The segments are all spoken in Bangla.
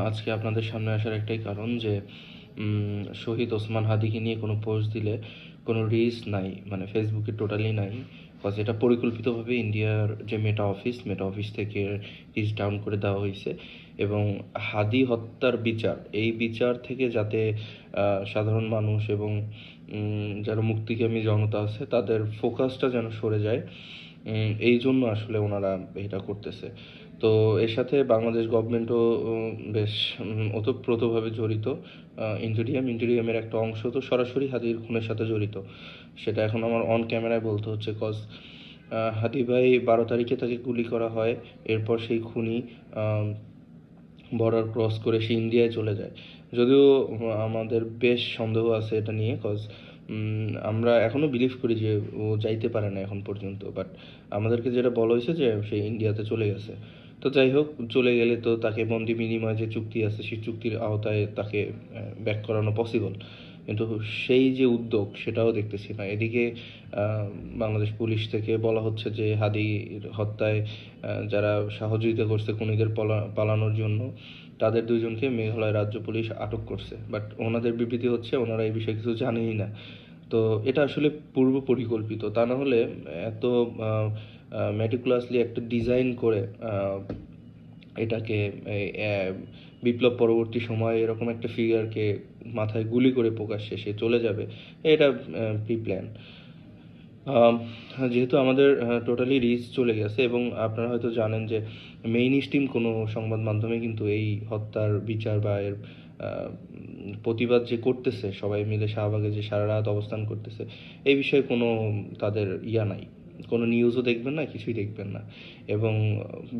আজকে আপনাদের সামনে আসার একটাই কারণ যে শহীদ ওসমান হাদিকে নিয়ে কোনো পোস্ট দিলে কোনো রিস্ক নাই, মানে ফেসবুকে টোটালি নাই। কজ এটা পরিকল্পিতভাবে ইন্ডিয়ার যে মেটা অফিস থেকে রিচ ডাউন করে দেওয়া হয়েছে, এবং হাদি হত্যার বিচার, এই বিচার থেকে যাতে সাধারণ মানুষ এবং যারা মুক্তিকামী জনতা আছে তাদের ফোকাসটা যেন সরে যায়, এই জন্য আসলে ওনারা এটা করতেছে। তো এর সাথে বাংলাদেশ গভর্নমেন্টও বেশ ওতপ্রোতভাবে জড়িত। ইন্টেরিয়ামের একটা অংশ তো সরাসরি হাদির খুনের সাথে জড়িত। সেটা এখন আমার অন ক্যামেরায় বলতে হচ্ছে, কজ হাদি ভাই 12 তারিখে তাকে গুলি করা হয়। এরপর সেই খুনি বর্ডার ক্রস করে সে ইন্ডিয়ায় চলে যায়। যদিও আমাদের বেশ সন্দেহ আছে এটা নিয়ে, কজ আমরা এখনও বিলিভ করি যে ও যাইতে পারে না এখন পর্যন্ত, বাট আমাদেরকে যেটা বলা হয়েছে যে সে ইন্ডিয়াতে চলে গেছে। তো যাই হোক, চলে গেলে তো তাকে বন্দি বিনিময় যে চুক্তি আছে সেই চুক্তির আওতায় তাকে ব্যাক করানো পসিবল, কিন্তু সেই যে উদ্যোগ সেটাও দেখতেছি না। এদিকে বাংলাদেশ পুলিশ থেকে বলা হচ্ছে যে হাদির হত্যায় যারা সহযোগিতা করছে খুনিদের পালানোর জন্য, তাদের দুইজনকে মেঘালয় রাজ্য পুলিশ আটক করছে। বাট ওনাদের বিবৃতি হচ্ছে ওনারা এই বিষয়ে কিছু জানেই না। তো এটা আসলে পূর্ব পরিকল্পিত, তা না হলে এত ম্যাটিকুলাসলি একটা ডিজাইন করে এটাকে বিপ্লব পরবর্তী সময়ে এরকম একটা ফিগারকে মাথায় গুলি করে প্রকাশ্যে সে চলে যাবে, এটা প্রি প্ল্যান। যেহেতু আমাদের টোটালি রিচ চলে গেছে, এবং আপনারা হয়তো জানেন যে মেইন স্ট্রিম কোনো সংবাদ মাধ্যমে কিন্তু এই হত্যার বিচার বা এর প্রতিবাদ যে করতেছে সবাই মিলে শাহবাগে যে সারা রাত অবস্থান করতেছে, এই বিষয়ে কোনো তাদের নাই, কোনো নিউজও দেখবেন না, কিছুই দেখবেন না। এবং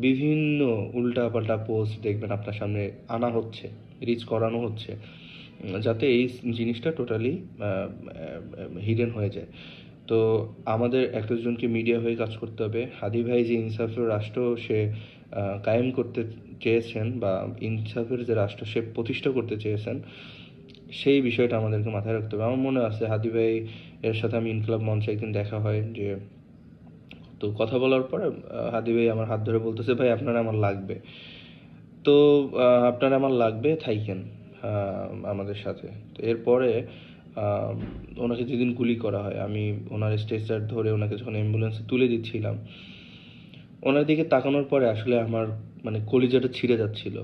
বিভিন্ন উল্টাপাল্টা পোস্ট দেখবেন আপনার সামনে আনা হচ্ছে, রিচ করানো হচ্ছে, যাতে এই জিনিসটা টোটালি হিডেন হয়ে যায়। তো আমাদের একজনকে মিডিয়া হয়ে কাজ করতে হবে। হাদি ভাই যে ইনসাফের রাষ্ট্র সে কায়েম করতে চেয়েছেন, বা ইনসাফের যে রাষ্ট্র সে প্রতিষ্ঠা করতে চেয়েছেন, সেই বিষয়টা আমাদেরকে মাথায় রাখতে হবে। আমার মনে আছে হাদি ভাই এর সাথে আমি ইনকলাব মঞ্চে একদিন দেখা হয়, যে তো কথা বলার পরে হাদি ভাই আমার হাত ধরে বলতেছে, ভাই আপনারা আমার লাগবে। তো আপনারা আমার লাগবে, থাইকেন আমাদের সাথে। তো এরপরে ওনাকে যেদিন গুলি করা হয়, আমি ওনার স্ট্রেচার ধরে ওনাকে যখন অ্যাম্বুলেন্সে তুলে দিচ্ছিলাম, ওনার দিকে তাকানোর পরে আসলে আমার মানে কলিজাটা ছিঁড়ে যাচ্ছিল।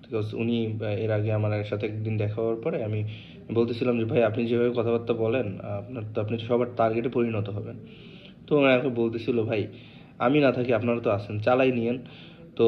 বিকজ উনি এর আগে আমার সাথে একদিন দেখা হওয়ার পরে আমি বলতেছিলাম যে ভাই আপনি যেভাবে কথাবার্তা বলেন, আপনি তো সবার টার্গেটে পরিণত হবেন। তো ওনাকে বলতেছিল, ভাই আমি না থাকি আপনারা তো আছেন, চালাই নিয়েন। তো